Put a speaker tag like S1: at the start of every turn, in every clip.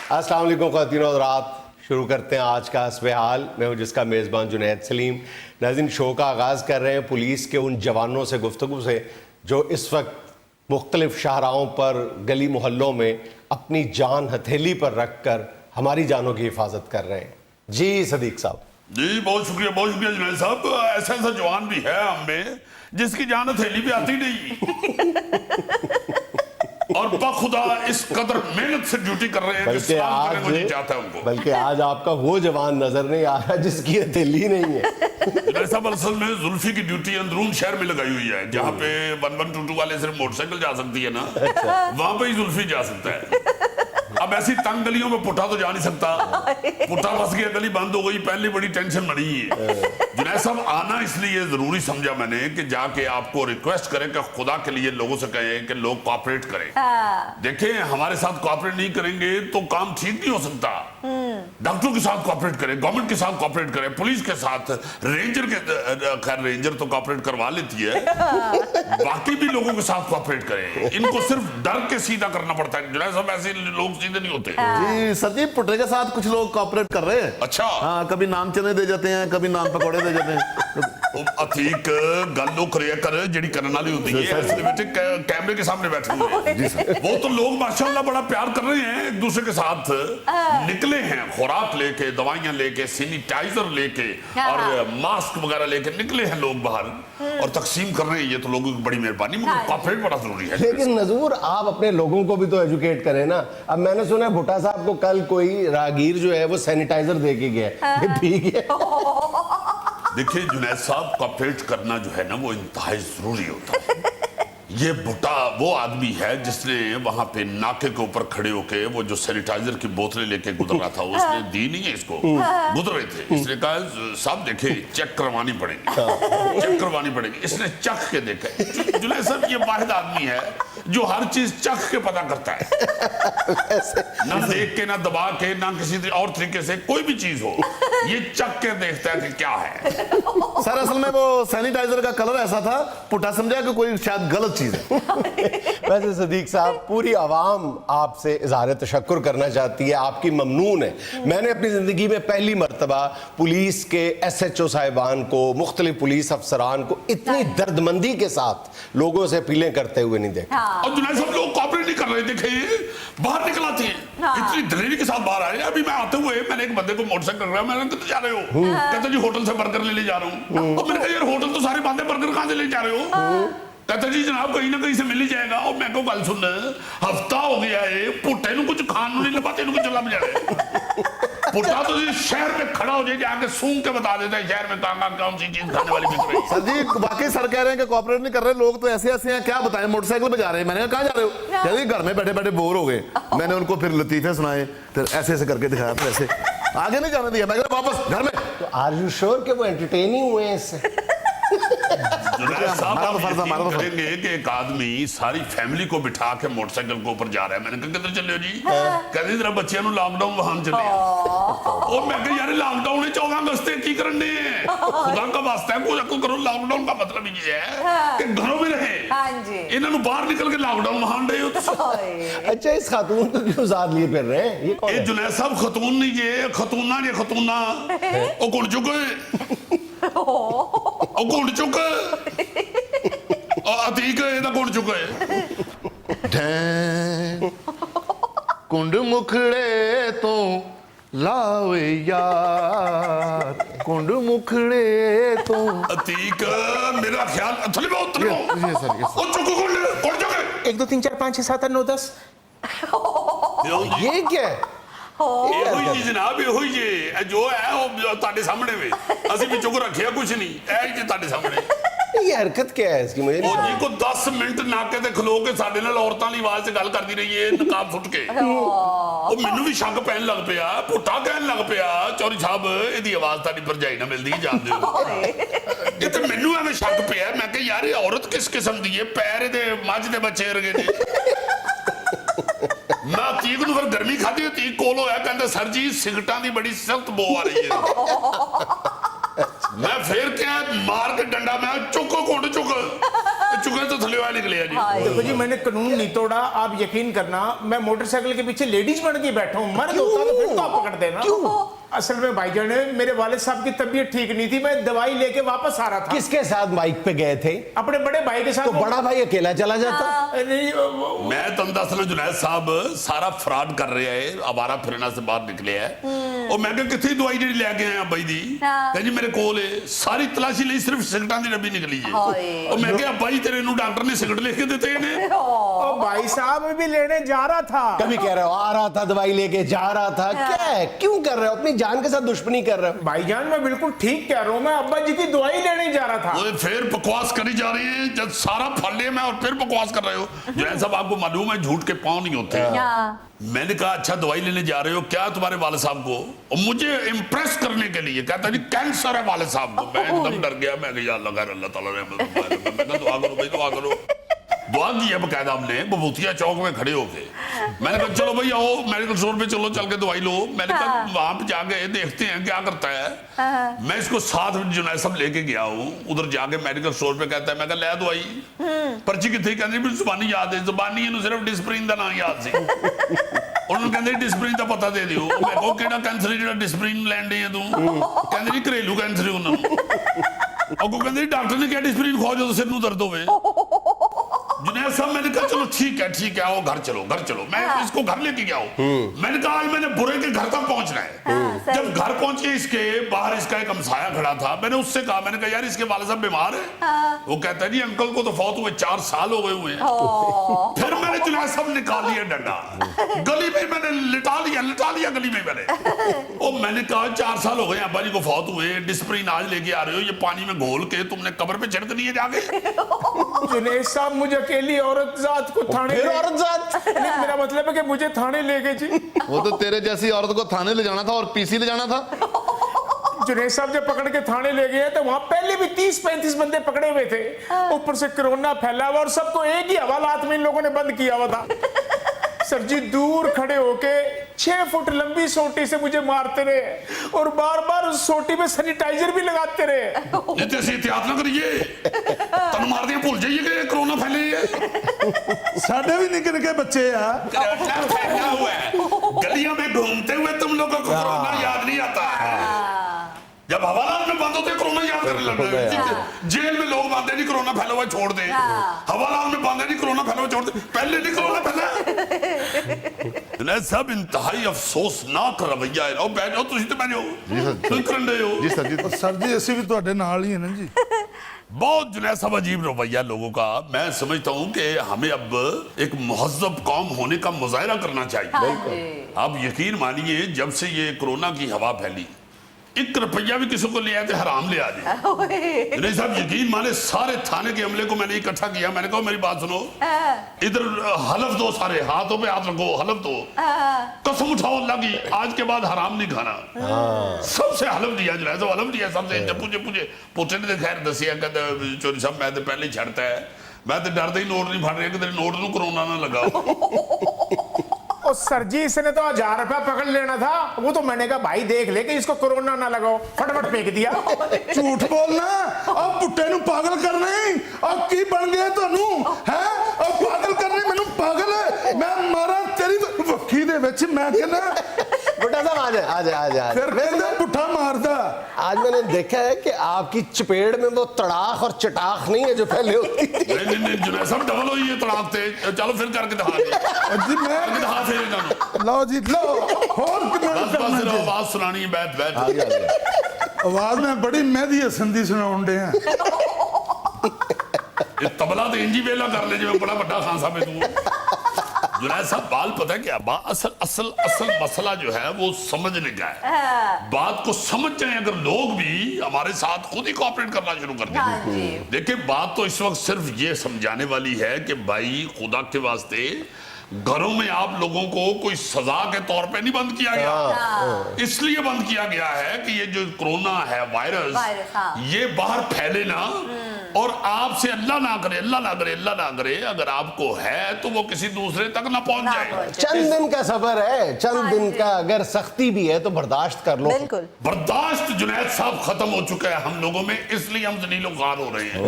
S1: السلام علیکم خواتین و حضرات، شروع کرتے ہیں آج کا حسب حال۔ میں ہوں جس کا میزبان جنید سلیم۔ ناظرین، شو کا آغاز کر رہے ہیں پولیس کے ان جوانوں سے گفتگو سے جو اس وقت مختلف شاہراہوں پر، گلی محلوں میں اپنی جان ہتھیلی پر رکھ کر ہماری جانوں کی حفاظت کر رہے ہیں۔ جی صدیق صاحب۔
S2: جی بہت شکریہ جنید صاحب۔ ایسا جوان بھی ہے ہم میں جس کی جان ہتھیلی پہ آتی نہیں اور بخدا اس قدر محنت سے ڈیوٹی کر رہے ہیں کہ سلام کرنے کو نہیں چاہتا ہے ان کو۔
S1: بلکہ آج آپ کا وہ جوان نظر نہیں آ رہا جس کی ہتھیلی نہیں ہے۔
S2: جنید صاحب اصل میں زلفی کی ڈیوٹی اندرون شہر میں لگائی ہوئی ہے، جہاں پہ 1122 والے صرف موٹر سائیکل جا سکتی ہے نا، وہاں پہ ہی زلفی جا سکتا ہے۔ اب ایسی تنگ گلیوں میں پٹھا تو جا نہیں سکتا، پٹھا بس گیا، گلی بند ہو گئی، پہلی بڑی ٹینشن بنی ہے۔ جنید صاحب آنا اس لیے ضروری سمجھا میں نے کہ جا کے آپ کو ریکویسٹ کریں کہ خدا کے لیے لوگوں سے کہیں کہ لوگ کوآپریٹ کریں۔ دیکھیں ہمارے ساتھ کوآپریٹ نہیں کریں گے تو کام ٹھیک نہیں ہو سکتا۔ ڈاکٹروں کے ساتھ کوآپریٹ کریں، گورنمنٹ کے ساتھ کوآپریٹ کریں، پولیس کے ساتھ، رینجر کے، خیر رینجر تو کوآپریٹ کروا لیتی ہے، باقی بھی لوگوں کے ساتھ کوآپریٹ کریں۔ ان کو صرف ڈر کے سیدھا کرنا پڑتا ہے۔ جنید صاحب ایسے لوگ سیدھے نہیں ہوتے۔
S3: جی سچی پٹے کے ساتھ کچھ لوگ کوآپریٹ کر رہے ہیں۔
S2: اچھا
S3: ہاں، کبھی نان چنے دے جاتے ہیں، کبھی نان پکوڑے دے جاتے ہیں۔
S2: اتھیک گل کریا کر جڑی کرنے والی ہوتی ہے، اس بیٹے کیمرے کے سامنے بیٹھے ہوئے ہیں، وہ تو لوگ ماشاءاللہ بڑا پیار کر رہے ہیں ایک دوسرے کے ساتھ۔ نکلے ہیں خوراک لے کے، دوائیاں لے کے، سینیٹائزر لے کے اور ماسک وغیرہ لے کے نکلے ہیں لوگ باہر اور تقسیم کر رہے ہیں۔ یہ تو لوگوں کی بڑی مہربانی، مگر کوآپریٹ بڑا ضروری ہے۔
S1: لیکن نظور آپ اپنے لوگوں کو بھی تو ایجوکیٹ کریں نا۔ اب میں نے سنا ہے بھٹا صاحب کو کل کوئی راگیر جو ہے وہ سینیٹائزر دے کے گیا ہے، پی گیا۔
S2: دیکھیں جنید صاحب، کوآپریٹ کرنا جو ہے نا وہ انتہائی ضروری ہوتا ہے۔ یہ بھٹا وہ آدمی ہے جس نے وہاں پہ ناکے کے اوپر کھڑے ہو کے وہ جو سینیٹائزر کی بوتلیں لے کے گزر رہا تھا، اس نے دی نہیں ہے اس کو، گزر رہے تھے۔ اس نے کہا صاحب دیکھیں چیک کروانی پڑے گی، چیک کروانی پڑے گی۔ اس نے چکھ کے دیکھا۔ جنید صاحب یہ واحد آدمی ہے جو ہر چیز چکھ کے پتہ کرتا ہے، نہ دیکھ کے، نہ دبا کے، نہ کسی اور طریقے سے کوئی بھی چیز ہو، یہ چکھ کے دیکھتا ہے کہ کیا ہے۔
S3: سر اصل میں وہ سینیٹائزر کا کلر ایسا تھا، پٹا سمجھا کہ کوئی شاید غلط چیز ہے۔
S1: ویسے صدیق صاحب، پوری عوام آپ سے اظہار تشکر کرنا چاہتی ہے، آپ کی ممنون ہے۔ میں نے اپنی زندگی میں پہلی مرتبہ پولیس کے ایس ایچ او صاحبان کو، مختلف پولیس افسران کو اتنی درد مندی کے ساتھ لوگوں سے اپیلیں کرتے ہوئے نہیں دیکھا۔
S2: اور جنید صاحب لوگ کوآپریٹ نہیں کر رہے، دیکھیں باہر نکل آتے ہیں، اتنی دلیری کے ساتھ باہر آئے۔ ابھی میں آتے ہوئے میں نے ایک بندے کو موٹر سائیکل کر رہا میں نے کہتے جا رہے ہو؟ کہتے جی ہوٹل سے برگر لے جا رہا ہوں۔ اور میں نے کہا یار ہوٹل تو سارے باندھے، برگر کہاں سے لے جا رہے ہو؟ کہتا جی جناب کہیں نہ کہیں سے مل ہی جائے گا۔ اور میں کو گل سن، ہفتہ ہو گیا ہے پٹے نو کچھ کھان نہیں لباتے، نو کچھ چلا بجائے پٹا تو شہر میں کھڑا ہو جائے، جا کے سونگ کے بتا دیتا ہے شہر میں کہاں کون سی چیز کھانے والی بک رہی ہے۔
S3: سر جی واقعی سر کہہ رہے ہیں کہ کوآپریٹ نہیں کر رہے، لوگ تو ایسے ایسے ہیں، کیا بتائیں، موٹر سائیکل پہ جا رہے ہیں۔ میں نے کہا کہاں جا رہے ہو؟ کہہ رہے گھر میں بیٹھے بیٹھے بور ہو گئے۔ میں نے ان کو پھر لطیفے سنائے، پھر ایسے ایسے کر کے دکھایا، پھر ایسے آگے نہیں جانے دیا۔ میں کہا واپس گھر میں۔
S1: تو آر یو شور کہ وہ انٹرٹین ہی ہوئے ہیں اس سے؟
S2: جنید صاحب آپ یقین کریں گے کہ ایک آدمی ساری فیملی کو بٹھا کے موٹر سائیکل کو اوپر جا رہا ہے۔ میں نے کہا کدھر چلے ہو جی؟ کہتے ذرا بچیاں نو لاک ڈاؤن وہاں چلے ہیں۔ اور میں کہا یار لاک ڈاؤن 14 اگست کی کرنے ہیں، خدا کا واسطہ ہے کوئی عقل کرو۔ لاک ڈاؤن کا مطلب یہ ہے کہ گھروں میں رہیں، انہوں نے باہر نکل کے لاک ڈاؤن وہاں رہے ہو۔
S1: اچھا اس خاتون کو کیوں ساتھ لیے پھر رہے ہیں؟ یہ کون ہے؟
S2: جنید صاحب خاتون نہیں، یہ خاتونہ، یہ خاتونہ او گھڑ چکے، او گھڑ چکے، عتیق یہ گھڑ چکے۔
S3: ڈھین کنڈ مکھڑے تو لاوے یار، کنڈ مکھڑے تو
S2: عتیق میرا خیال تھلے میں اترے ہو چکے، کنڈ چکے۔
S4: 1 2 3 4 5 6 7 8 9 10۔
S1: یہ کیا ہے؟
S2: یہ ہوئی جی جناب، یہ ہوئی جی جو ہے وہ تاڑے سامنے میں، اسی بھی چک رکھیا کچھ نہیں، اے جی تاڑے سامنے۔
S1: ये हरकत क्या है इसकी, मुझे
S2: ਉਹ ਜੀ ਕੋ 10 ਮਿੰਟ ਨਾਕੇ ਤੇ ਖਲੋ ਕੇ ਸਾਡੇ ਨਾਲ ਔਰਤਾਂ ਦੀ ਆਵਾਜ਼ 'ਚ ਗੱਲ ਕਰਦੀ ਰਹੀ ਏ ਨਕਾਬ ਸੁੱਟ ਕੇ। ਉਹ ਮੈਨੂੰ ਵੀ ਸ਼ੱਕ ਪੈਣ ਲੱਗ ਪਿਆ, ਪੁੱਠਾ ਕਹਿਣ ਲੱਗ ਪਿਆ, ਚੌਧਰੀ ਸਾਹਿਬ ਇਹਦੀ ਆਵਾਜ਼ ਤੁਹਾਡੀ ਭਰਜਾਈ ਨਾਲ ਮਿਲਦੀ ਜਾਂਦੇ ਹੋ। ਇਹ ਤੇ ਮੈਨੂੰ ਐਵੇਂ ਸ਼ੱਕ ਪਿਆ, ਮੈਂ ਕਿਹਾ ਯਾਰ ਇਹ ਔਰਤ ਕਿਸ ਕਿਸਮ ਦੀ ਏ, ਪੈਰ ਇਹਦੇ ਮੱਝ ਦੇ ਬੱਚੇ ਵਰਗੇ ਨੇ। ਮੈਂ ਤੀਕ ਨੂੰ ਫਿਰ ਗਰਮੀ ਖਾਧੀ, ਤੀਕ ਕੋਲ ਹੋਇਆ, ਕਹਿੰਦਾ ਸਰ ਜੀ ਸਿਗਰਟਾਂ ਦੀ ਬੜੀ ਸਖਤ ਬੋ ਆ ਰਹੀ ਹੈ। मैं फिर क्या मार के डंडा, मैं चुको कोट चुके तो थले वाले निकले जी।
S4: देखो जी मैंने कानून नहीं तोड़ा, आप यकीन करना मैं मोटरसाइकिल के पीछे लेडीज बन के बैठा हूँ, मर्द होता तो फिर तो आप पकड़ देना। असल में भाईजान मेरे वालिद साहब की तबीयत ठीक नहीं थी, मैं दवाई लेके वापस आ रहा था।
S1: किसके साथ बाइक पे गए थे?
S4: अपने बड़े भाई के साथ।
S1: तो बड़ा भाई अकेला चला जाता?
S2: मैं तुम दसना जुनैद साहब सारा फ्रॉड कर रहे हैं, आवारा फिरना से बाहर निकले है। और मैं कहा कितनी दवाई जी लेके आया बाई दी, कहजी मेरे कोल सारी तलाशी ली, सिर्फ सिगरटां दी डब्बी निकली है। और मैं कहा भाई तेरे नु डॉक्टर ने सिगरेट लिख के देते हैं।
S4: और भाई साहब भी लेने जा रहा था।
S1: कभी कह रहे हो आ रहा था दवाई लेके जा रहा था, क्या है, क्यों कर रहे हो, अपनी जान के साथ दुश्मनी कर रहे हो?
S4: भाईजान मैं बिल्कुल ठीक कह रहा हूँ, मैं अब्बा जी की दवाई लेने जा रहा था।
S2: वो फिर बकवास करी जा रही है, जब सारा फल लिया मैं और फिर बकवास कर रहे हो। जो सब आपको मालूम है झूठ के पाँव नहीं होते। मैंने कहा अच्छा दवाई लेने जा रहे हो, क्या तुम्हारे वाले साहब को? और मुझे इम्प्रेस करने के लिए कहता जी कैंसर है वाले साहब को। मैं एकदम डर गया, मैं कहा अल्लाह ताला ने दुआ करो भाई, दुआ करो। दुआ की है बकायदा हमने बबूतिया चौक में खड़े होके। मैंने कहा चलो भाई आओ मेडिकल स्टोर पे, चलो चल के दवाई लो। मैंने कहा वहां पे जाके देखते हैं क्या करता है। मैं इसको साथ में जुनैद साहब लेके गया हूँ, उधर जाके मेडिकल स्टोर पे कहता है, मैं कहा ले दवाई, पर्ची कितनी, कहते मेरी जुबानी याद है, जुबानी सिर्फ डिस्प्रिन का नाम याद सी। उन्होंने कहते डिस्प्रिन का पता दे दियो। मैं कहा केड़ा कैंसर है जेड़ा डिस्प्रिन लैन दे तू? कहते जी घरेलू कैंसर है उन्होंने। और कहते डॉक्टर ने क्या डिस्प्रिन खाओ जो सिर नूं दर्द होवे। जुनैद साहब मैंने कहा चलो ठीक है आओ घर चलो घर चलो। मैं इसको घर लेके गया हूँ। मैंने कहा आज मैंने बुरे के घर तक पहुंचना है। जब घर पहुंचे इसके बाहर इसका एक हमसाया खड़ा था, मैंने उससे कहा, मैंने कहा यार इसके वाले साहब बीमार है। वो कहता है जी अंकल को तो फौत हुए 4 साल हो गए हुए हैं। फिर मैंने जुनैद साहब निकाल लिया डंडा, गली में मैंने लिटा लिया गली में मैंने। और मैंने कहा 4 साल हो गए अब्बा जी को फौत हुए, डिस्प्रिन आज लेके आ रहे हो, ये पानी में घोल के तुमने कब्र पे छिड़क दिए जाके।
S4: जुनैद साहब मुझे अकेली औरत जात को थाने
S1: फिर औरत जात?
S4: नहीं, मेरा मतलब है कि मुझे थाने ले गए जी।
S3: वो तो तेरे जैसी औरत को थाने ले जाना था और पीसी ले जाना था।
S4: जुनैद साहब जब पकड़ के थाने ले गए तो वहां पहले भी 30-35 बंदे पकड़े हुए थे, ऊपर से कोरोना फैला हुआ और सबको एक ही हवालात में इन लोगों ने बंद किया हुआ था। सर जी दूर खड़े होके 6 फुट लंबी सोटी से मुझे मारते रहे और बार बार उस सोटी में सैनिटाइजर भी लगाते रहे।
S2: एहतियात ना करिए, तन मार दिया भूल जाइए कि कोरोना फैले है।
S5: साढ़े भी निके निके बच्चे हैं,
S2: फैला हुआ है, गलियों में घूमते हुए तुम लोगों को कोरोना याद नहीं आता है। जब हवालात में बंद होते कोरोना याद करने लगते। जेल में लोग मानते नहीं कोरोना फैला हुआ छोड़ दे, हवालात में बंद नहीं कोरोना फैला हुआ छोड़ दे, पहले नहीं कोरोना फैला। जुनैद साहब इंतहाई अफसोसनाक रवैया है। और बैठ जाओ तुसी तो बैठ जाओ, तुम करन दे हो
S3: जी सर जी।
S5: सर जी ਅਸੀਂ भी ਤੁਹਾਡੇ ਨਾਲ ਹੀ ਹੈ ना जी।
S2: बहुत जुनैद साहब अजीब रवैया लोगों का। मैं समझता हूँ कि हमें अब एक मुहज़्ज़ब कौम होने का मुजाहरा करना चाहिए। आप यकीन मानिए जब से ये कोरोना की हवा फैली 1 रुपया भी किसी को ले आए थे हराम ले आए। नहीं साहब यकीन माने सारे थाने के अमले को मैंने इकट्ठा किया। मैंने कहा मेरी बात सुनो, इधर हलफ दो, सारे हाथों पे हाथ रखो, हलफ दो, कसम उठाओ अल्लाह की आज के बाद हराम नहीं खाना। सबसे हलफ दिया जो है तो हलफ दिया सबसे। जब पूछे पुत्र ने खैर दसिया कहते चोरी साहब मैं तो पहले ही छड़ता है, मैं तो डरते ही नोट नहीं फट रहा कि तेरे नोट नू कोरोना ना लगा।
S4: और सर जी इसने तो 1000 रुपया पकड़ लेना था, वो तो मैंने कहा भाई देख ले कि इसको कोरोना ना लगाओ, फटाफट फेंक दिया।
S5: झूठ बोलना और पुट्टे नु पागल करना और की बन गया ਤੁਹਾਨੂੰ है और पागल करने मैनू पागल है मैं मारा तेरी वक्की दे विच। मैं कहना
S1: बेटा साहब आज
S5: फिर कहंदा पुट्ठा मारदा।
S1: आज मैंने देखा है कि आपकी चपेट में वो तड़ाक और चटाक नहीं है जो पहले होती थी।
S2: नहीं जुनैद साहब डबल हुई है तड़ाक ते। चलो फिर करके दिखा
S5: जी मैं
S2: दिखा फिर
S5: लो जी लो और
S2: बस आवाज सुनानी है। बैठ
S5: आवाज में बड़ी मेहदी हसन दी सुनाउण दे हैं।
S2: तबला तो इंजी वेला कर ले जिवें बड़ा बड़ा खान साहब तू। जुनैद साहब बाल पता है क्या असल मसला जो है वो समझने का है। बात को समझ जाए अगर लोग भी हमारे साथ खुद ही कोऑपरेट करना शुरू कर दें। देखिए बात तो इस वक्त सिर्फ ये समझाने वाली है कि भाई खुदा के वास्ते घरों में आप लोगों को कोई सजा के तौर पे नहीं बंद किया गया, इसलिए बंद किया गया है कि ये जो कोरोना है वायरस ये बाहर फैले ना, और आपसे अल्लाह ना करे अगर आपको है तो वो किसी दूसरे तक ना पहुंच जाए।
S1: चंद दिन का सफर है, चंद दिन का, अगर सख्ती भी है तो बर्दाश्त कर लो।
S6: बिल्कुल
S2: बर्दाश्त जुनैद साहब खत्म हो चुका है हम लोगों में, इसलिए हम जलीलो खान हो रहे हैं।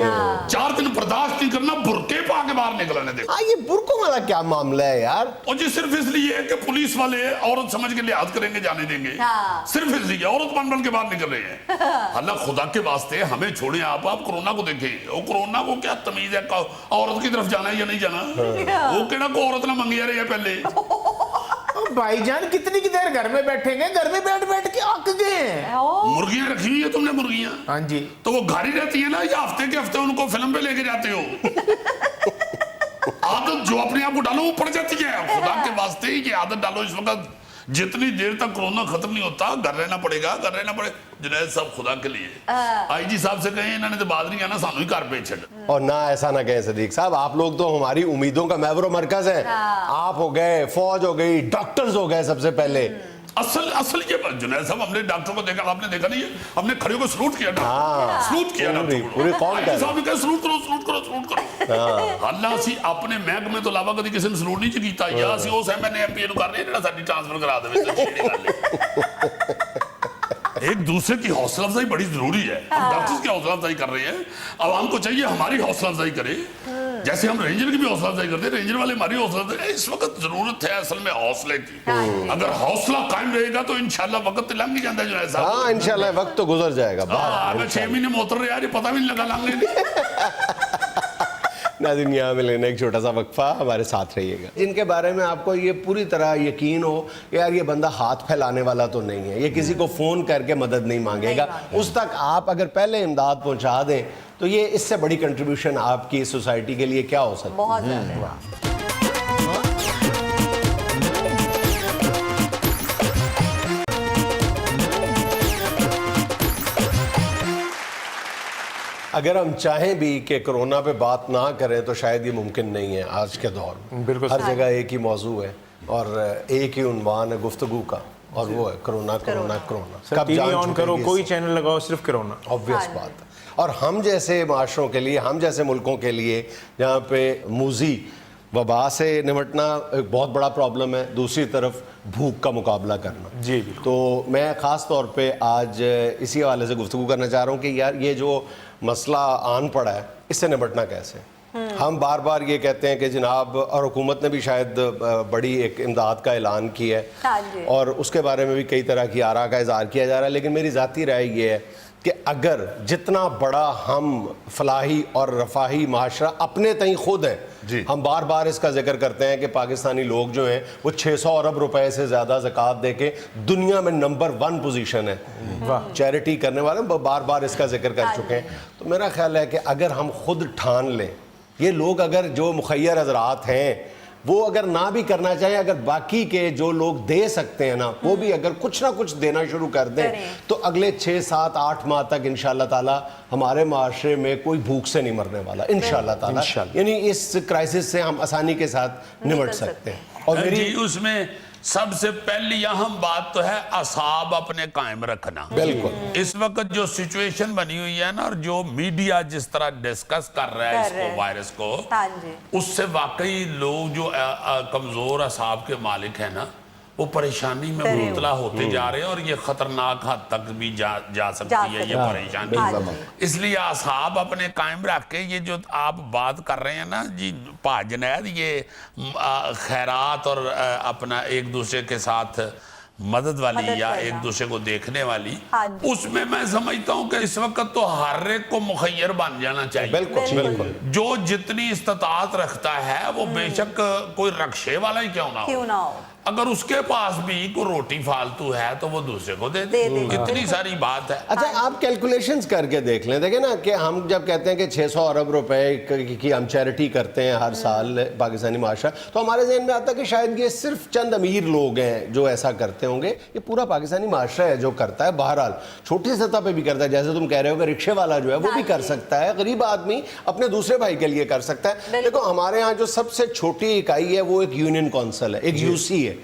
S2: 4 दिन बर्दाश्त नहीं करना, बुरके पा के बाहर निकलने दे।
S1: ये बुरकों वाला क्या मामला है यार?
S2: और जी सिर्फ इसलिए कि पुलिस वाले औरत समझ के लिहाज करेंगे, जाने देंगे, सिर्फ इसलिए औरत बन के बाहर निकल रहे हैं। अल्लाह खुदा के वास्ते हमें छोड़े, आप कोरोना को देखें, वो कोरोना को क्या तमीज है औरत की तरफ जाना है या नहीं जाना? वो केड़ा को औरत ना मंगी रही है पहले।
S4: भाईजान कितनी की देर घर में बैठेंगे, घर में बैठ के अक गए हैं।
S2: मुर्गियां रखी हुई है तुमने, मुर्गियां?
S4: हाँ जी।
S2: तो वो घर ही रहती है ना या हफ्ते के हफ्ते उनको फिल्म पे लेके जाते हो? आदत जो अपने आप को डालो वो पड़ जाती है। खुदा के वास्ते ये आदत डालो इस वक्त, जितनी देर तक कोरोना खत्म नहीं होता घर रहना पड़ेगा। जुनैद साहब खुदा के लिए आईजी साहब से कहें इन्होंने तो बात नहीं आना, सानू ही घर पे छड़।
S1: और ना ऐसा ना कहें सदीक साहब, आप लोग तो हमारी उम्मीदों का महवर मरकज है। आप हो गए, फौज हो गई, डॉक्टर्स हो गए सबसे पहले।
S2: असल ये जुनैद साहब हमने डॉक्टर को देखा, आपने देखा नहीं है, हमने खड़े को सलूट किया, सलूट किया
S1: पूरी कौम कर
S2: साहब ने कहा सलूट करो। अल्लाह सी अपने महकमे तो इलावा कभी किसी ने सलूट नहीं कीता। या सी उस एमएनए एमपी नु कर रहे जेड़ा साडी ट्रांसफर करा देवे। एक दूसरे की हौसला अफजाई बड़ी जरूरी है। हम डॉक्टर्स की हौसला अफजाई कर रहे हैं, आवाम को चाहिए हमारी हौसला अफजाई करे, जैसे हम रेंजर की भी हौसला अफजाई करते हैं, रेंजर वाले हमारी हौसला अफजाई। इस वक्त जरूरत है असल में हौसले की। अगर हौसला कायम रहेगा तो इंशाल्लाह वक्त लंघ ही जाता है जुनैद साहब।
S1: हाँ इंशाल्लाह वक्त तो गुजर जाएगा।
S2: अगर 6 महीने में उतर रहे यार, ये पता भी नहीं लगा लंघ।
S1: नाज़रीन यहाँ में लेना एक छोटा सा वक्फा, हमारे साथ रहिएगा। जिनके बारे में आपको ये पूरी तरह यकीन हो यार ये बंदा हाथ फैलाने वाला तो नहीं है, ये किसी को फ़ोन करके मदद नहीं मांगेगा, उस तक आप अगर पहले इमदाद पहुँचा दें तो ये इससे बड़ी कंट्रीब्यूशन आपकी सोसाइटी के लिए क्या हो सकती है?
S6: बहुत ज़्यादा।
S1: अगर हम चाहें भी कि कोरोना पे बात ना करें तो शायद ये मुमकिन नहीं है आज के दौर में।
S4: बिल्कुल
S1: हर जगह एक ही मौजू है और एक ही उन्वान है गुफ्तगू का, और वो है कोरोना।
S4: कब टीवी ऑन करो, कोई चैनल लगाओ, सिर्फ कोरोना।
S1: ऑब्वियस बात है। और हम जैसे माशरों के लिए, हम जैसे मुल्कों के लिए जहाँ पे मूजी वबा से निपटना एक बहुत बड़ा प्रॉब्लम है, दूसरी तरफ भूख का मुकाबला करना।
S4: जी
S1: तो मैं ख़ास तौर पे आज इसी हवाले से गुफ्तगू करना चाह रहा हूँ कि यार ये जो मसला आन पड़ा है इससे निपटना कैसे। हम बार बार ये कहते हैं कि जनाब, और हुकूमत ने भी शायद बड़ी एक इमदाद का ऐलान किया है और उसके बारे में भी कई तरह की आरा का इज़हार किया जा रहा है, लेकिन मेरी ज़ाती राय ये है कि अगर जितना बड़ा हम फलाही और रफाही माशरा अपने तई खुद है, हम बार बार इसका जिक्र करते हैं कि पाकिस्तानी लोग जो हैं वो 600 अरब रुपए से ज़्यादा ज़कात दे के दुनिया में नंबर 1 पोजीशन है चैरिटी करने वाले, बार बार इसका जिक्र कर चुके हैं। तो मेरा ख्याल है कि अगर हम खुद ठान लें, ये लोग अगर जो मुखय्यर हजरात हैं वो अगर ना भी करना चाहें, अगर बाकी के जो लोग दे सकते हैं ना वो भी अगर कुछ ना कुछ देना शुरू कर दें तो अगले 6, 7, 8 माह तक इंशाअल्लाह ताला हमारे माशरे में कोई भूख से नहीं मरने वाला इंशाअल्लाह ताला। यानी इस क्राइसिस से हम आसानी के साथ निपट सकते हैं। और मेरी
S2: उसमें सबसे पहली अहम बात तो है असाब अपने कायम रखना।
S1: बिल्कुल
S2: इस वक्त जो सिचुएशन बनी हुई है ना, और जो मीडिया जिस तरह डिस्कस कर रहा है इसको, वायरस को, उससे वाकई लोग जो कमजोर असाब के मालिक है ना वो परेशानी में मुबतला होते जा रहे हैं और ये खतरनाक हद तक भी जा सकती है ये परेशानी। इसलिए असाब अपने कायम रख के ये जो आप बात कर रहे हैं ना जी जुनैद, ये खैरात और अपना एक दूसरे के साथ मदद वाली या एक दूसरे को देखने वाली, उसमें मैं समझता हूँ कि इस वक्त तो हर एक को मुखय्यर बन जाना चाहिए।
S1: बिल्कुल
S2: जो जितनी इस्तात रखता है वो बेशक कोई रक्शे वाला ही क्यों ना हो, अगर उसके पास भी कोई रोटी फालतू है तो वो दूसरे को दे दे। इतनी सारी बात है।
S1: अच्छा, आप कैलकुलेशंस करके देख लें, देखें ना कि हम जब कहते हैं कि 600 अरब रुपए की हम चैरिटी करते हैं हर साल पाकिस्तानी माशरा, तो हमारे जहन में आता है कि शायद ये सिर्फ चंद अमीर लोग हैं जो ऐसा करते होंगे। ये पूरा पाकिस्तानी माशरा है जो करता है। बहरहाल छोटी सतह पे भी करता है, जैसे तुम कह रहे हो कि रिक्शे वाला जो है वो भी कर सकता है, गरीब आदमी अपने दूसरे भाई के लिए कर सकता है। देखो, हमारे यहाँ जो सबसे छोटी इकाई है वो एक यूनियन काउंसिल है, एक यूसी है।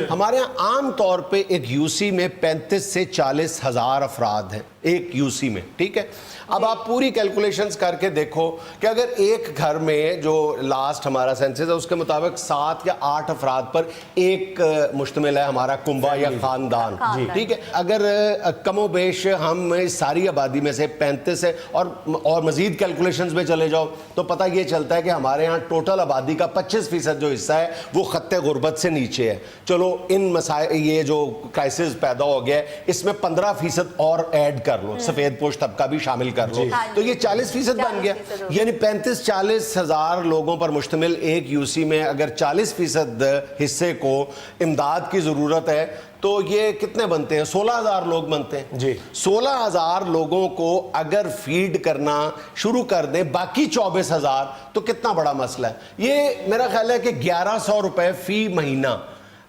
S1: हमारे यहाँ आम तौर पे एक यूसी में 35 से 40 हज़ार अफराद हैं एक यूसी में, ठीक है। अब आप पूरी कैलकुलेशंस करके देखो कि अगर एक घर में जो लास्ट हमारा सेंसस है उसके मुताबिक 7 या 8 अफराद पर एक मुश्तमिल है हमारा कुंबा या खानदान, ठीक है। अगर कमो बेश हम इस सारी आबादी में से 35 है और मजीद कैलकुलेशंस में चले जाओ तो पता ये चलता है कि हमारे यहाँ टोटल आबादी का 25% जो हिस्सा है वो खत्ते गुर्बत से नीचे है। चलो, इन मसाइल, ये जो क्राइसिस पैदा हो गया है, इसमें 15% और ऐड कर लो, सफेद पोश तबका भी शामिल कर लो, तो ये 40% बन गया। यानी 35-40 हज़ार लोगों पर मुश्तमिल एक यूसी में अगर 40% हिस्से को इमदाद की जरूरत है तो ये कितने बनते हैं? 16,000 लोग बनते हैं जी। 16,000 लोगों को अगर फीड करना शुरू कर दें बाकी 24,000, तो कितना बड़ा मसला है। ये मेरा ख्याल है कि 1100 रुपए फी महीना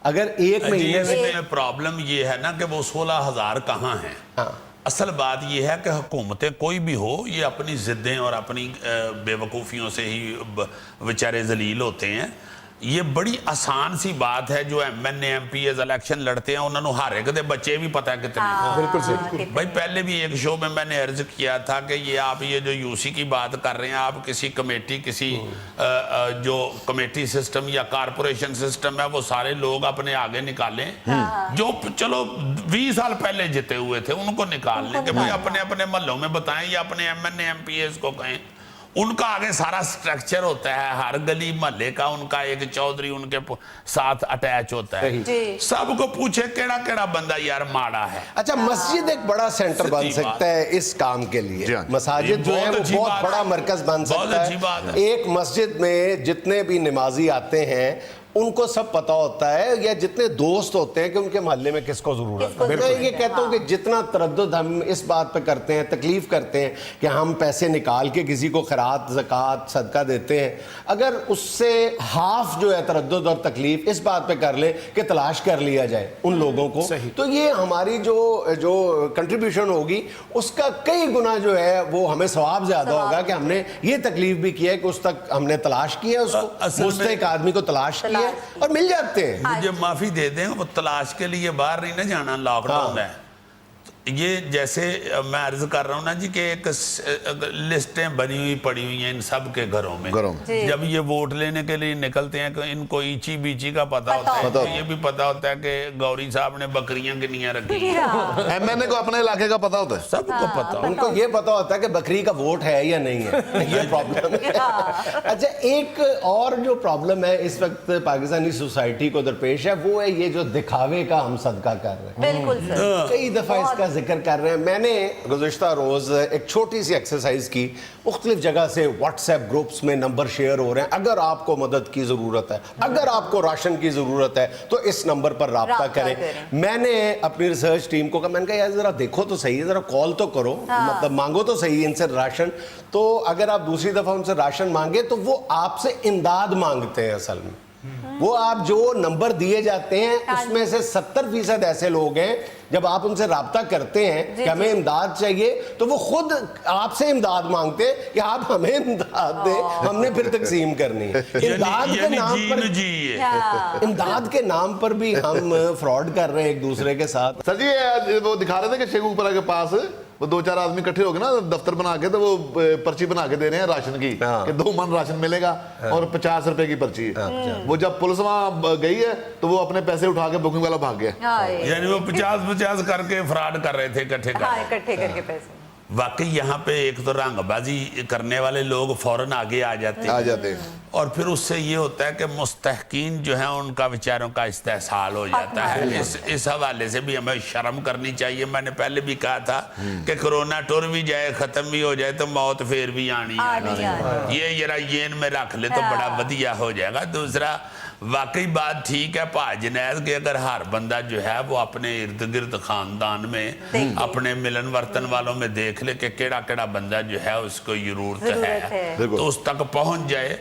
S1: अगर एक महीने
S2: में। प्रॉब्लम ये है ना कि वो 16,000 कहाँ हैं।
S1: हाँ,
S2: असल बात यह है कि हुकूमतें कोई भी हो, ये अपनी जिद्दें और अपनी बेवकूफ़ियों से ही बेचारे जलील होते हैं। ये बड़ी आसान सी बात है, जो MNA MPs इलेक्शन लड़ते हैं उन्होंने हर एक दे बच्चे भी पता है कितने।
S4: बिल्कुल सही
S2: भाई, पहले भी एक शो में मैंने अर्ज किया था कि ये आप ये जो यूसी की बात कर रहे हैं, आप किसी कमेटी, किसी जो कमेटी सिस्टम या कारपोरेशन सिस्टम है, वो सारे लोग अपने आगे निकालें जो चलो 20 साल पहले जीते हुए थे, उनको निकाल लें कि भाई अपने अपने महल्लों में बताएं या अपने MNA MPs को कहें। उनका आगे सारा स्ट्रक्चर होता है, हर गली महल्ले का उनका एक चौधरी उनके साथ अटैच होता है। सबको पूछे केड़ा केड़ा बंदा यार माड़ा है।
S1: अच्छा, मस्जिद एक बड़ा सेंटर बन सकता है इस काम के लिए। मसाजिद जो है वो बहुत बड़ा मरकज बन सकता है। एक मस्जिद में जितने भी नमाजी आते हैं उनको सब पता होता है, या जितने दोस्त होते हैं कि उनके मोहल्ले में किसको जरूरत है। मैं ये कहता हूँ कि जितना तरद्दुद हम इस बात पे करते हैं, तकलीफ करते हैं कि हम पैसे निकाल के किसी को खैरात, ज़कात, सदका देते हैं, अगर उससे हाफ जो है तरद्दुद और तकलीफ इस बात पे कर ले कि तलाश कर लिया जाए उन लोगों को, तो ये हमारी जो कंट्रीब्यूशन होगी उसका कई गुना जो है वो हमें सवाब ज्यादा होगा कि हमने ये तकलीफ भी किया है कि उस तक हमने तलाश किया, उसको मुस्तहिक आदमी को तलाश किया और मिल जाते हैं।
S2: मुझे माफी दे दें, वो तलाश के लिए बाहर नहीं ना जाना, लॉकडाउन है। ये जैसे मैं अर्ज कर रहा हूँ ना जी कि एक लिस्टें बनी हुई पड़ी हुई हैं इन सब के घरों में। जब ये वोट लेने के लिए निकलते हैं कि इनको ईची बीची का पता होता है, तो ये भी पता होता है कि गौरी साहब ने बकरियां कितनी रखी हैं।
S3: MNA को अपने इलाके का पता होता है,
S2: सबको पता,
S1: उनको ये पता होता है कि बकरी का वोट है या नहीं है। ये प्रॉब्लम है। अच्छा, एक और जो प्रॉब्लम है इस वक्त पाकिस्तानी सोसाइटी को दरपेश है वो है ये जो दिखावे का हम सदका कर रहे हैं।
S6: बिल्कुल सर,
S1: कई दफा इसका जिक्र कर रहे हैं। मैंने गुज़िश्ता रोज एक छोटी सी एक्सरसाइज की, मुख्तलिफ जगह से व्हाट्सएप ग्रुप्स में नंबर शेयर हो रहे हैं, अगर आपको मदद की ज़रूरत है, अगर आपको राशन की ज़रूरत है तो इस नंबर पर राब्ता करें। मैंने अपनी रिसर्च टीम को कहा, मैंने कहा यार ज़रा देखो तो सही, ज़रा कॉल तो करो, मतलब मांगो तो सही इनसे राशन। तो अगर आप दूसरी दफ़ा उनसे राशन मांगे तो वो आपसे इमदाद मांगते हैं। असल में वो आप जो नंबर दिए जाते हैं उसमें से 70% ऐसे लोग हैं जब आप उनसे राब्ता करते हैं कि हमें इमदाद चाहिए तो वो खुद आपसे इमदाद मांगते हैं कि आप हमें इमदाद दें, हमने फिर तकसीम करनी है। इमदाद के नाम पर, इमदाद के नाम पर भी हम फ्रॉड कर रहे हैं एक दूसरे के साथ।
S3: सर जी वो दिखा रहे थे कि शेखुपुरा के पास वो 2-4 आदमी इकट्ठे हो गए ना दफ्तर बना के, तो वो पर्ची बना के दे रहे हैं राशन की कि 2 मन राशन मिलेगा और 50 रुपए की पर्ची है। वो जब पुलिस वहां गई है तो वो अपने पैसे उठा के बुकिंग वाला भाग गया।
S2: यानी वो 50-50 करके फ्रॉड कर रहे थे इकट्ठे
S6: करके पैसे।
S2: वाकई यहाँ पे एक तो रंगबाजी करने वाले लोग फौरन आगे आ जाते हैं اور پھر اس سے یہ ہوتا ہے کہ مستحقین جو ہیں ان کا بیچاروں کا استحصال ہو جاتا ہے. اس حوالے سے بھی ہمیں شرم کرنی چاہیے. میں نے پہلے بھی کہا تھا کہ کرونا ٹر بھی جائے, ختم بھی ہو جائے, تو موت پھر بھی آنی ہے. یہ ذرا ذہن میں رکھ لے تو بڑا ودیا ہو جائے گا. دوسرا, واقعی بات ٹھیک ہے پا جنید کہ اگر ہر بندہ جو ہے وہ اپنے ارد گرد خاندان میں اپنے ملن ورتن والوں میں دیکھ لے کہ کیڑا کیڑا بندہ جو ہے اس کو ضرورت ہے تو اس تک پہنچ جائے,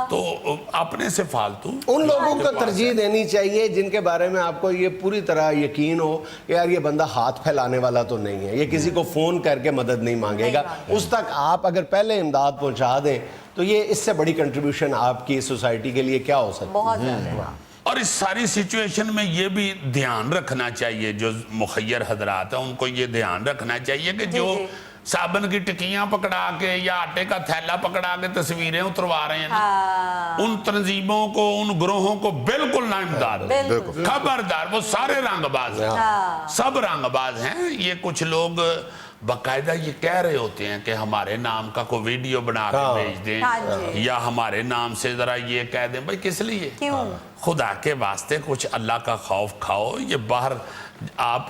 S2: تو اپنے سے فالتو
S1: ان لوگوں کو ترجیح دینی چاہیے جن کے بارے میں آپ کو یہ پوری طرح یقین ہو کہ یار یہ بندہ ہاتھ پھیلانے والا تو نہیں ہے, یہ کسی کو فون کر کے مدد نہیں مانگے گا. اس تک آپ اگر پہلے امداد پہنچا دیں تو یہ اس سے بڑی کنٹریبیوشن آپ کی سوسائٹی کے لیے کیا ہو سکتی ہے.
S6: بہت زیادہ.
S2: اور اس ساری سچویشن میں یہ بھی دھیان رکھنا چاہیے, جو مخیر حضرات ہیں ان کو یہ دھیان رکھنا چاہیے کہ جو صابن کی ٹکیاں پکڑا کے یا آٹے کا تھیلا پکڑا کے تصویریں اتروا رہے ہیں نا, ان تنظیموں کو, ان گروہوں کو بالکل نہ امداد. خبردار, وہ سارے رنگ باز ہیں, سب رنگ باز ہیں. یہ کچھ لوگ باقاعدہ یہ کہہ رہے ہوتے ہیں کہ ہمارے نام کا کوئی ویڈیو بنا کے بھیج دیں یا ہمارے نام سے ذرا یہ کہہ دیں. بھائی کس لیے؟ خدا کے واسطے کچھ اللہ کا خوف کھاؤ. یہ باہر آپ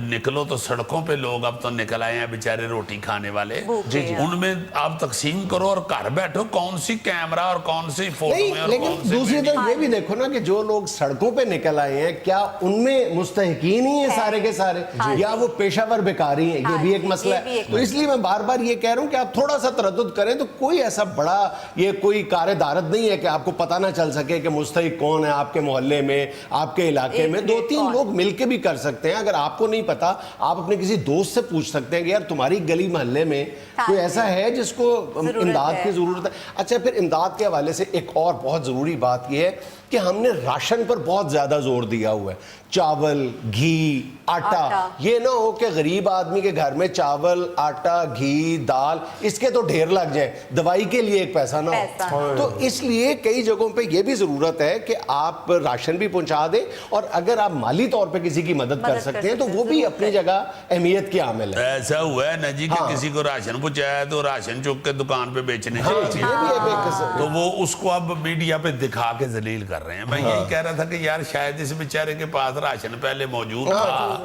S2: نکلو تو سڑکوں پہ لوگ اب تو نکل آئے ہیں بیچارے روٹی کھانے والے, ان میں آپ تقسیم کرو اور گھر بیٹھو. کون سی کیمرہ اور کون سی فوٹو میں,
S1: لیکن دوسری طرف یہ بھی دیکھو نا کہ جو لوگ سڑکوں پہ نکل آئے ہیں کیا ان میں مستحقین ہی ہیں سارے کے سارے, یا وہ پیشہ ور بیکاری ہیں؟ یہ بھی ایک مسئلہ ہے. تو اس لیے میں بار بار یہ کہہ رہا ہوں کہ آپ تھوڑا سا تردد کریں تو کوئی ایسا بڑا یہ کوئی کار دارت نہیں ہے کہ آپ کو پتہ نہ چل سکے کہ مستحق کون ہے آپ کے محلے میں, آپ کے علاقے میں. 2-3 لوگ مل کے بھی کر سکتے ہیں. اگر آپ کو نہیں پتا آپ اپنے کسی دوست سے پوچھ سکتے ہیں کہ یار تمہاری گلی محلے میں کوئی ایسا ہے جس کو امداد کی ضرورت ہے. اچھا, پھر امداد کے حوالے سے ایک اور بہت ضروری بات یہ ہے کہ ہم نے راشن پر بہت زیادہ زور دیا ہوا ہے. چاول, گھی, آٹا. یہ نہ ہو کہ غریب آدمی کے گھر میں چاول, آٹا, گھی, دال اس کے تو ڈھیر لگ جائیں, دوائی کے لیے ایک پیسہ نہ ہو. تو اس لیے کئی جگہوں پہ یہ بھی ضرورت ہے کہ آپ راشن بھی پہنچا دیں, اور اگر آپ مالی طور پہ کسی کی مدد کر سکتے ہیں تو وہ بھی اپنی جگہ اہمیت کی عامل ہے.
S2: ایسا ہوا ہے نا جی کہ کسی کو راشن پہنچایا تو راشن چک کے دکان پہ بیچنے تو وہ اس کو اب میڈیا پہ دکھا کے ذلیل کر رہے ہیں. میں یہی کہہ رہا تھا کہ یار شاید اس بیچارے کے پاس راشن پہلے موجود تھا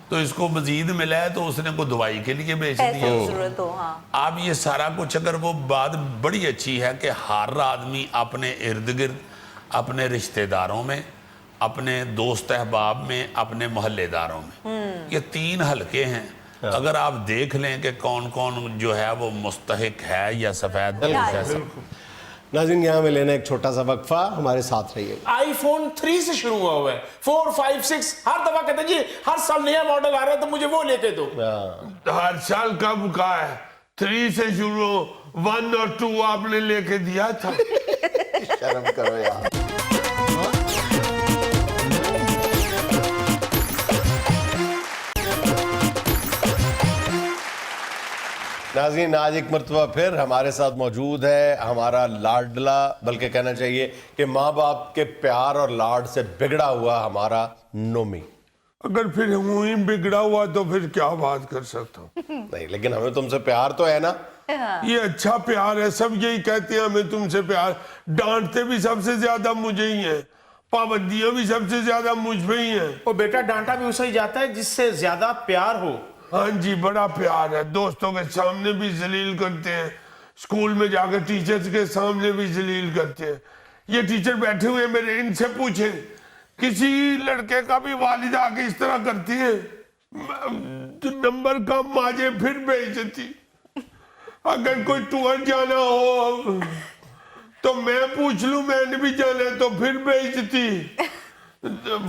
S2: تو اس کو مزید ملا ہے تو اس نے کوئی دوائی کے لیے بیچ دیا. اب یہ سارا کچھ, اگر وہ بات بڑی اچھی ہے کہ ہر آدمی اپنے ارد گرد, اپنے رشتہ داروں میں, اپنے دوست احباب میں, اپنے محلے داروں میں, یہ 3 حلقے ہیں. اگر آپ دیکھ لیں کہ کون کون جو ہے وہ مستحق ہے یا سفید.
S1: ناظرین یہاں میں لینا ایک چھوٹا سا وقفہ, ہمارے ساتھ رہیے.
S4: آئی فون 3 سے شروع ہوا ہے, 4, 5, 6 ہر دفعہ کہتے ہیں جی ہر سال نیا ماڈل آ رہا ہے تو مجھے وہ لے کے دو.
S5: ہر سال کب کہا ہے 3 سے شروع, 1 اور 2 آپ نے لے کے دیا تھا.
S1: شرم کرو یار. ناظرین آج ایک مرتبہ پھر ہمارے ساتھ موجود ہے ہمارا لاڈلا, بلکہ کہنا چاہیے کہ ماں باپ کے پیار اور لاڈ سے بگڑا ہوا ہمارا نومی.
S5: اگر پھر ہوں ہی بگڑا ہوا تو پھر کیا بات کر سکتا ہوں.
S1: نہیں لیکن ہمیں تم سے پیار تو ہے نا.
S5: یہ اچھا پیار ہے, سب یہی کہتے ہیں ہمیں تم سے پیار. ڈانٹتے بھی سب سے زیادہ مجھے ہی ہیں, پابندیاں بھی سب سے زیادہ مجھ پہ ہی ہیں.
S4: وہ بیٹا ڈانٹا بھی اسے ہی جاتا ہے جس سے زیادہ پیار ہو.
S5: ہاں جی, بڑا پیار ہے. دوستوں کے سامنے بھی ذلیل کرتے ہیں, اسکول میں جا کر ٹیچرز کے سامنے بھی ذلیل کرتے ہیں. یہ ٹیچر بیٹھے ہوئے میرے, ان سے پوچھیں کسی لڑکے کا بھی والد آگے اس طرح کرتی ہے, نمبر کم آ جائے پھر بھیجتی. اگر کوئی ٹور جانا ہو تو میں پوچھ لوں میں نے بھی جانا ہے تو پھر بھیجتی.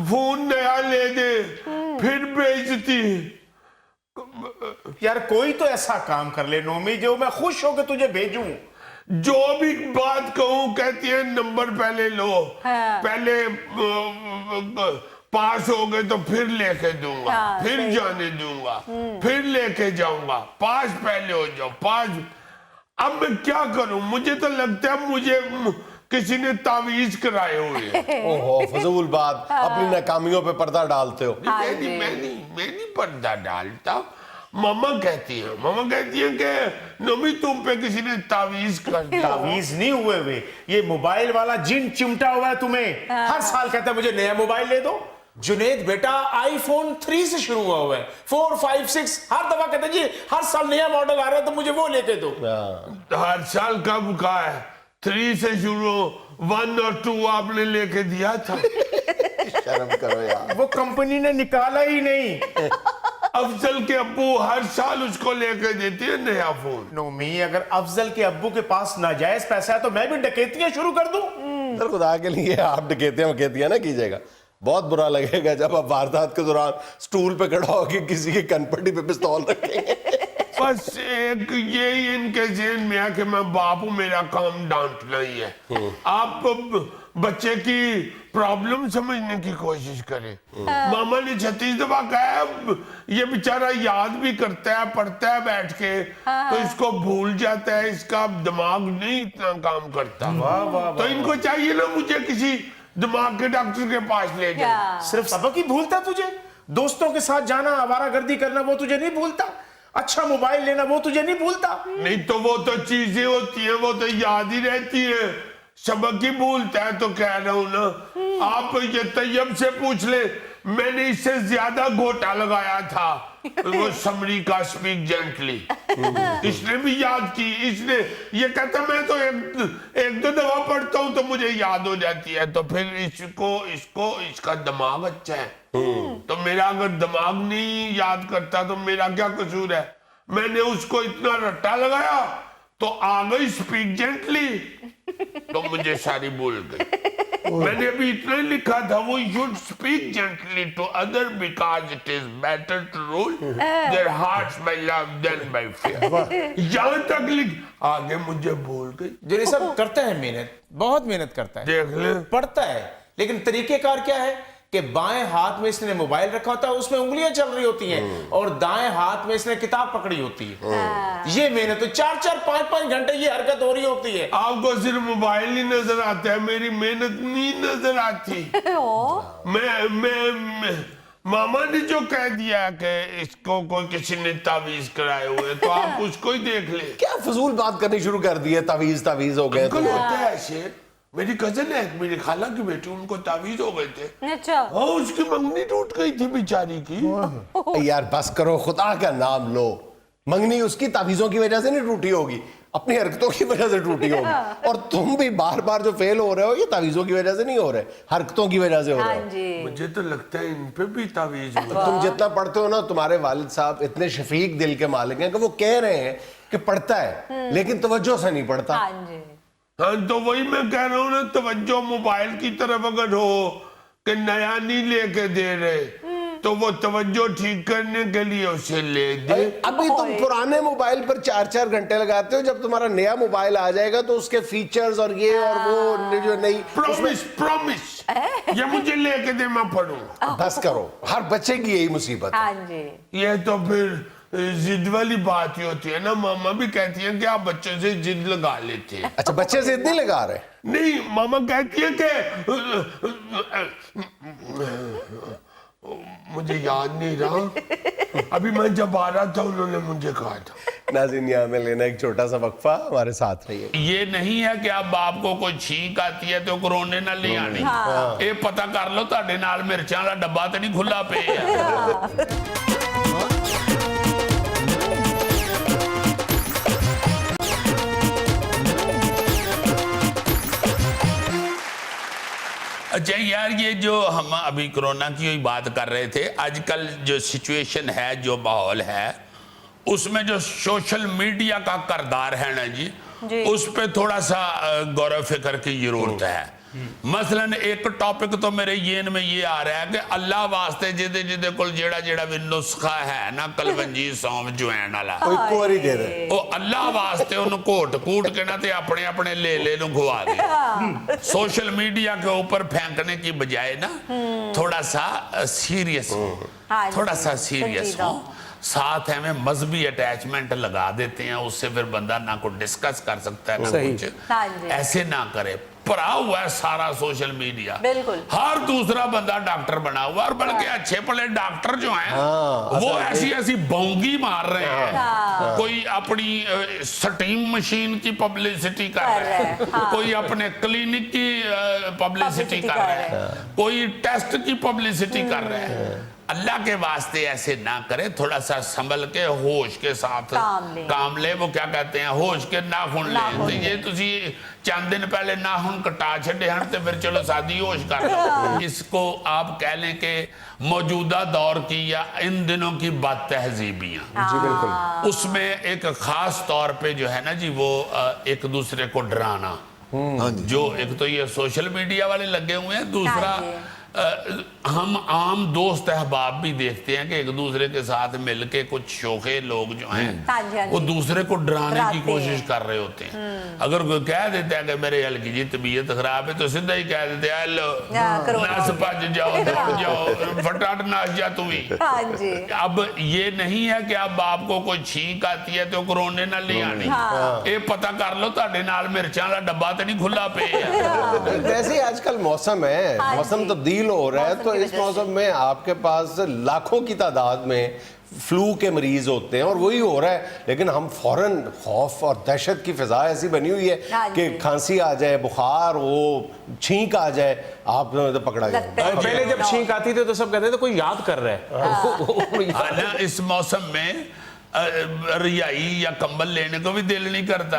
S5: فون نیا لے دے پھر بھیجتی.
S4: یار کوئی تو ایسا کام کر لے نومی جو میں خوش ہو کہ تجھے بھیجوں.
S5: جو بھی بات کہوں کہتی ہے نمبر پہلے لو, پہلے پاس ہو گئے تو پھر لے کے دوں گا, پھر جانے دوں گا, پھر لے کے جاؤں گا, پاس پہلے ہو جاؤ, پاس. اب میں کیا کروں, مجھے تو لگتا ہے مجھے کسی نے تعویذ کرائے ہوئے.
S1: اوہو فضول بات, اپنی ناکامیوں پہ پردہ ڈالتے ہو.
S5: میں نہیں پردہ ڈالتا. मामा कहती हैं कि नमी तुम पे किसी ने तावीज कर दिया।
S4: तावीज नहीं हुए वे, ये मोबाइल वाला जिन चिमटा हुआ है तुम्हें। हर साल कहता है मुझे नया मोबाइल ले दो। जुनेद बेटा आईफोन 3 से शुरू हुआ है, 4, 5, 6 हर दफा कहते हैं जी हर साल नया मॉडल आ रहा है तो मुझे वो लेके दो।
S5: हर साल कब कहा है? 3 से शुरू, 1 और 2 आपने लेके दिया था।
S1: शर्म करो यार।
S4: वो कंपनी ने निकाला ही नहीं।
S5: अफजल के अब्बू हर साल उसको लेके देते हैं नया फोन।
S4: नोमी, अगर अफजल के अब्बू के पास नाजायज पैसा है तो मैं भी डकैतियां शुरू कर दूं।
S1: सर खुदा के लिए आप डकैतियां ना कीजिएगा, बहुत बुरा लगेगा जब आप वारदात के दौरान स्टूल पे खड़ा होकर किसी की कनपट्टी पे पिस्तौल रखेंगे।
S5: बस एक ये इनके ज़हन में है कि मैं बाप हूं, मेरा काम डांटना ही है। आप बच्चे की प्रॉब्लम समझने की कोशिश करें। मामा ने 36 दफा कहा है, ये बेचारा याद भी करता है, पढ़ता है बैठ के, तो इसको भूल जाता है, इसका दिमाग नहीं इतना काम करता। तो इनको चाहिए ना मुझे किसी दिमाग के डॉक्टर के पास ले जाए।
S4: सिर्फ सबक ही भूलता तुझे? दोस्तों के साथ जाना, आवारागर्दी करना वो तुझे नहीं भूलता? अच्छा मोबाइल लेना वो तुझे नहीं भूलता?
S5: नहीं तो वो तो चीजें होती हैं, वो तो याद ही रहती है। सबक ही भूलता है तो कह रहा हूं ना। आप ये तैयब से पूछ ले, मैंने इससे ज्यादा घोटा लगाया था वो समरी का स्पीक जेंटली। इसने भी याद की। इसने ये कहता मैं तो एक दो दफा पढ़ता हूं तो मुझे याद हो जाती है। तो फिर इसका दिमाग अच्छा है। तो मेरा अगर दिमाग नहीं याद करता तो मेरा क्या कसूर है? मैंने उसको इतना रट्टा लगाया तो आ गई स्पीक जेंटली, तो मुझे सारी भूल गई। मैंने अभी इतना ही लिखा था, वो should speak gently to other because it is better to rule their hearts by love than by fear. यहां तक लिख, आगे मुझे भूल गई।
S4: जो सब करता है मेहनत, बहुत मेहनत करता है,
S5: देख ले,
S4: पढ़ता है, लेकिन तरीकेकार क्या है कि बाएं हाथ में इसने मोबाइल रखा होता है, उसमें उंगलियां चल रही होती हैं, और दाएं हाथ में इसने किताब पकड़ी होती है। ये मेहनत तो 4-4, 5-5 घंटे ये हरकत हो रही होती है।
S5: आपको सिर्फ मोबाइल ही नजर आता है, मेरी मेहनत नहीं नजर आती। मैं मामा ने जो कह दिया कि इसको कोई किसी ने तावीज कराए हुए, तो आप उसको ही देख ले।
S1: क्या फजूल बात करनी शुरू कर दी है, तावीज हो गए।
S5: अंकल होता है ऐसे, मेरी कजन है, मेरी खाला की बेटी, उनको तावीज हो गए थे।
S6: अच्छा।
S5: हाँ, उसकी मंगनी टूट गई थी बेचारी की।
S1: यार बस करो, खुदा का नाम लो। मंगनी उसकी तावीजों की वजह से नहीं टूटी होगी, अपनी हरकतों की वजह से टूटी होगी। और तुम भी बार बार जो फेल हो रहे हो, ये तावीजों की वजह से नहीं हो रहे, हरकतों की वजह से हो रहे हो।
S5: मुझे तो लगता है इन पे भी तावीज हुआ।
S1: तुम जितना पढ़ते हो ना, तुम्हारे वालिद साहब इतने शफीक दिल के मालिक हैं कि वो कह रहे हैं कि पढ़ता है लेकिन तवज्जो से नहीं पढ़ता।
S5: हाँ, तो वही मैं कह रहा हूँ ना, तवज्जो मोबाइल की तरफ अगर हो कि नया नहीं लेके दे रहे, तो वो तवज्जो ठीक करने के लिए उसे ले दे।
S1: अभी तुम पुराने मोबाइल पर 4-4 घंटे लगाते हो, जब तुम्हारा नया मोबाइल आ जाएगा तो उसके फीचर्स और ये और वो जो नई।
S5: प्रॉमिस ये मुझे लेके दे, मैं पढ़ूं।
S1: बस करो, हर बच्चे की यही मुसीबत है।
S6: हाँ जी।
S5: ये तो फिर जिद वाली बात ही होती है ना। मामा भी कहती है कि आप बच्चों से जिद लगा लेते हैं।
S1: अच्छा, बच्चे से इतनी लगा रहे?
S5: नहीं, मामा कहती है कि मुझे याद नहीं रहा, अभी मैं जब आ रहा था उन्होंने मुझे कहा था।
S1: नाज़रीन, यहाँ में लेना एक छोटा सा वक्फा, हमारे साथ रहिए।
S2: ये नहीं है कि अब आपको कोई छींक आती है तो कोरोने नाल नहीं आनी। ये पता कर लो ਤੁਹਾਡੇ ਨਾਲ ਮਿਰਚਾਂ ਦਾ ਡੱਬਾ ਤੇ ਨਹੀਂ ਖੁੱਲਾ ਪਿਆ। अच्छा यार, ये जो हम अभी कोरोना की बात कर रहे थे, आजकल जो सिचुएशन है, जो माहौल है, उसमें जो सोशल मीडिया का किरदार है ना जी, उस पे थोड़ा सा गौर फिक्र की जरूरत है। मसलन एक टॉपिक तो मेरे येन में ये आ रहा है कि अल्लाह वास्ते जिदे जिदे कोल जेड़ा जेड़ा भी नुस्खा है ना, कलवंजी सौंफ जवैन वाला,
S1: कोई कोरी दे दे,
S2: ओ अल्लाह वास्ते उन घोट कूट के ना ते अपने अपने ले नु खुआ दे। सोशल मीडिया के ऊपर फेंकने की बजाय ना थोड़ा सा सीरियस हो, थोड़ा सा सीरियस हो, साथ है में मजहबी अटैचमेंट लगा देते हैं, उससे फिर बंदा ना को डिस्कस कर सकता है ना कुछ। ऐसे ना करे, भरा हुआ है सारा सोशल मीडिया,
S6: बिल्कुल।
S2: हर दूसरा बंदा डॉक्टर बना हुआ, और बल्कि अच्छे भले डॉक्टर जो हैं वो ऐसी ऐसी बोंगी मार रहे हैं। कोई अपनी स्टीम मशीन की पब्लिसिटी कर रहे हैं, कोई अपने क्लिनिक की पब्लिसिटी कर रहे हैं, कोई टेस्ट की पब्लिसिटी कर रहे हैं। अल्लाह के वास्ते ऐसे ना करे, थोड़ा सा संभल के होश के साथ काम ले। वो क्या कहते हैं, होश के नाखून ले। तो ये तुसी चंद दिन पहले नाखून कटा छड़े हैं तो फिर चलो शादी होश कर लो। इसको आप कह लें कि मौजूदा दौर की या इन दिनों की बात तहजीबियाँ,
S1: जी बिल्कुल,
S2: उसमें एक खास तौर पे जो है ना जी, वो एक दूसरे को डराना, जो एक तो ये सोशल मीडिया वाले लगे हुए हैं, दूसरा हम आम दोस्त अहबाब भी देखते हैं कि एक दूसरे के साथ मिलके कुछ शोखे लोग जो हैं वो दूसरे को डराने की कोशिश कर रहे होते हैं। अगर कोई कह देता है कि मेरे हल्की जी तबीयत खराब है तो सीधा ही कह देते हैं लो नाच भज जाओ, दौड़ जाओ, फटाट नाच जा तू ही। अब ये नहीं है कि अब आपको कोई छींक आती है तो कोरोने ना ले आनी, ये पता कर लो ताड़े नाल मिर्चां दा डब्बा तो नहीं खुला पे है।
S1: वैसे ही आजकल मौसम है, मौसम तब्दील हो रहा है, तो इस मौसम में आपके पास लाखों की तादाद में फ्लू के मरीज होते हैं और वही हो रहा है, लेकिन हम फौरन खौफ और दहशत की फिजा ऐसी बनी हुई है कि खांसी आ जाए, बुखार हो, छींक आ जाए, आप तो पकड़ा जाए।
S4: पहले जब छींक आती थी तो सब कहते थे कोई याद कर रहा है।
S2: ना इस मौसम में रजाई या कंबल लेने को भी दिल नहीं करता,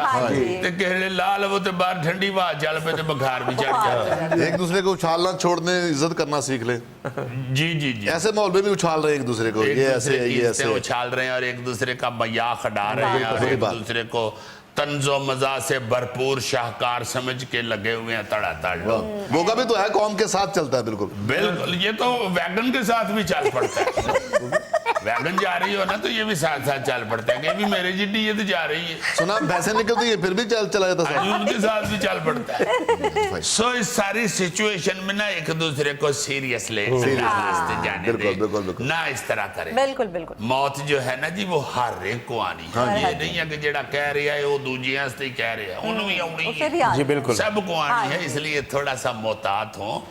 S2: तो लाल वो तो बाहर ठंडी हवा चल पे तो बुखार भी चढ़ जाता है।
S3: एक दूसरे को उछालना छोड़ने इज्जत करना सीख ले।
S2: जी जी जी,
S3: ऐसे माहौल में भी उछाल रहे हैं एक दूसरे को, ये ऐसे है, ये ऐसे
S2: उछाल रहे हैं और एक दूसरे का मजाक उड़ा रहे हैं और एक दूसरे को तंजो मजा से भरपूर शाहकार समझ के लगे हुए हैं तड़ातड़।
S3: मौका भी तो है, कौम के साथ चलता है। बिल्कुल
S2: बिल्कुल, ये तो वैगन के साथ भी चल पड़ता है। वैगन जा रही हो ना तो ये भी साथ साथ चल पड़ता है कि भी मेरे जिड्डी ये तो जा रही है,
S3: सुना भैंसे निकलती है फिर भी चला जाता है,
S2: उनके साथ भी चल पड़ता है। सो इस सारी सिचुएशन में ना एक दूसरे को सीरियस ले जाने दे, ना इस तरह करें।
S6: बिल्कुल बिल्कुल,
S2: मौत जो है ना जी वो हर एक को आनी है, ये नहीं है कि जेड़ा कह रहा है वो दूजे हस्ते कह रहे हैं, उन्हें भी आनी है,
S4: जी बिल्कुल,
S2: सबको आनी है। इसलिए थोड़ा सा मोहतात हो,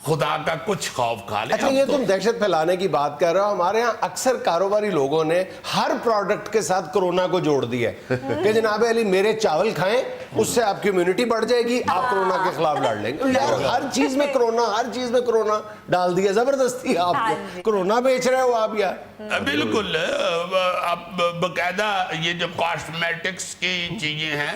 S2: खुदा का कुछ खौफ खा ले।
S1: अच्छा, ये तुम दहशत फैलाने की बात कर रहे हो, हमारे यहाँ अक्सर कारोबारी लोगों ने हर प्रोडक्ट के साथ कोरोना को जोड़ दिया है कि जनाब अली मेरे चावल खाएं, उससे आपकी इम्यूनिटी बढ़ जाएगी, आप कोरोना के खिलाफ लड़ लेंगे। यार हर चीज में कोरोना, हर चीज में कोरोना डाल दिया जबरदस्ती। आप कोरोना बेच रहे हो आप यार।
S2: बिल्कुल, अब बकायदा ये जो कॉस्मेटिक्स की चीजें हैं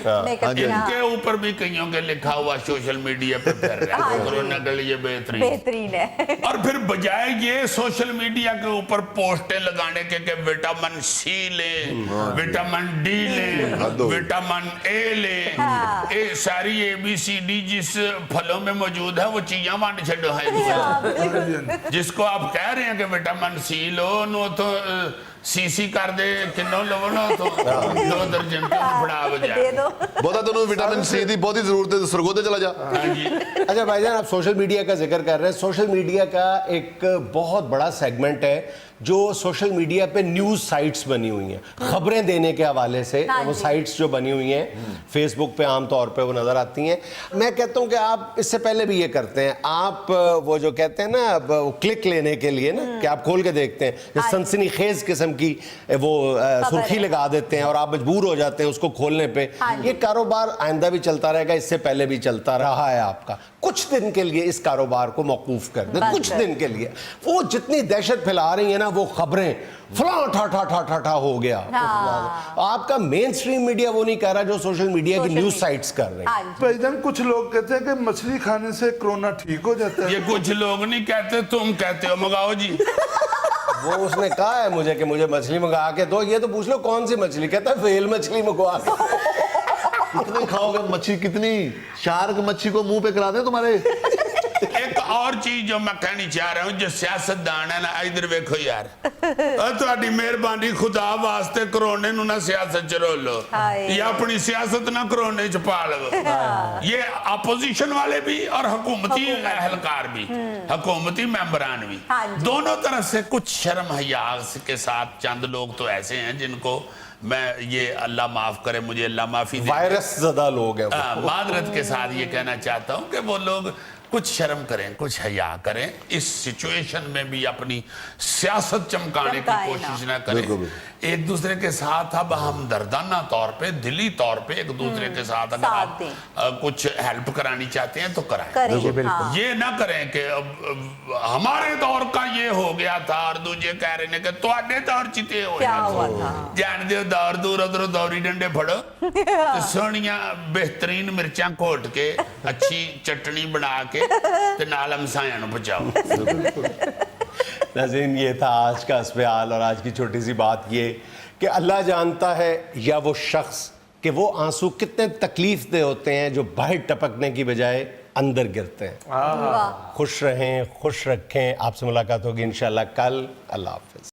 S2: इनके ऊपर भी कईयों के लिखा हुआ सोशल मीडिया पे फिर रहा है कोरोना के लिए
S6: बेहतरीन है।
S2: और फिर बजाय ये सोशल मीडिया के ऊपर पोस्टें लगाने के विटामिन सी ले, विटामिन डी ले, विटामिन ए ले, ये सारी ABCD जिस फलों में मौजूद है वो चीज़ें वंड छड़ो है। जिसको आप कह रहे हैं कि विटामिन सी लो, नो तो सीसी कर दे किन्नो लो नो तो 2 दर्जन के फड़ा बजाए
S3: बोता तो विटामिन सी की बहुत ही जरूरत है, सरगोदे चला जा।
S1: अच्छा भाईजान, आप सोशल मीडिया का जिक्र कर रहे हैं, सोशल मीडिया का एक बहुत बड़ा सेगमेंट है जो सोशल मीडिया पे न्यूज़ साइट्स बनी हुई हैं, खबरें देने के हवाले से वो साइट्स जो बनी हुई हैं फेसबुक पे आम तौर पे वो नज़र आती हैं। मैं कहता हूँ कि आप इससे पहले भी ये करते हैं, आप वो जो कहते हैं ना क्लिक लेने के लिए ना कि आप खोल के देखते हैं, सनसनीखेज किस्म की वो सुर्खी लगा देते हैं और आप मजबूर हो जाते हैं उसको खोलने पे। ये कारोबार आइंदा भी चलता रहेगा, इससे पहले भी चलता रहा है आपका। कुछ दिन के लिए इस कारोबार को मौकूफ कर दें, कुछ दिन के लिए। वो जितनी दहशत फैला रही है ना वो खबरें, फलां ठा ठा ठा ठा ठा हो गया। आपका मेन स्ट्रीम मीडिया वो नहीं कर रहा जो सोशल मीडिया की न्यूज साइट्स कर रहे हैं।
S7: भाईजान, कुछ लोग कहते हैं कि मछली खाने से कोरोना ठीक हो जाता है।
S2: ये कुछ लोग नहीं कहते, तुम कहते हो, मंगाओ जी।
S1: वो उसने कहा है मुझे कि मुझे मछली मंगा के दो, ये तो पूछ लो कौन सी मछली, कहता है फेल मछली मंगवा के।
S3: कितने खाओगे मच्छी, कितनी शार्क मच्छी को मुंह पे करा दे तुम्हारे।
S2: एक और चीज जो मैं कहनी चाह रहा हूँ, जो सियासतदान है ना, इधर देखो यार, ਤੁਹਾਡੀ ਮਿਹਰਬਾਨੀ खुदा वास्ते कोरोने नु ना सियासत च रोलो या अपनी सियासत ना कोरोने च पा लो। ये अपोजिशन वाले भी और हुकूमती एहलकार भी, हुकूमती मेंबरान भी, दोनों तरफ से कुछ शर्म हया के साथ चंद लोग तो ऐसे हैं जिनको میں یہ اللہ معاف کرے مجھے اللہ معافی دے
S1: وائرس زدہ لوگ ہیں وہ۔
S2: معذرت کے ساتھ یہ کہنا چاہتا ہوں کہ وہ لوگ کچھ شرم کریں کچھ حیا کریں اس سچویشن میں بھی اپنی سیاست چمکانے کی کوشش نہ کریں ایک دوسرے کے ساتھ اب ہم دردانہ طور پہ دلی طور پہ ایک دوسرے کے ساتھ اگر آپ کچھ ہیلپ کرانی چاہتے ہیں تو کرائیں یہ نہ کریں کہ ہمارے دور کا یہ ہو گیا تھا اور دوجے کہہ رہے ہیں کہ تواڈے دور چیتے ہو جان دے دور دور ادھر دوری ڈنڈے پھڑو سونیاں بہترین مرچاں کوٹ کے اچھی چٹنی بنا کے تے نال ہمسایاں نوں بچاؤ۔
S1: ناظرین یہ تھا آج کا حسب حال اور آج کی چھوٹی سی بات یہ کہ اللہ جانتا ہے یا وہ شخص کہ وہ آنسو کتنے تکلیف دہ ہوتے ہیں جو باہر ٹپکنے کی بجائے اندر گرتے ہیں۔ خوش رہیں خوش رکھیں، آپ سے ملاقات ہوگی انشاءاللہ کل۔ اللہ حافظ۔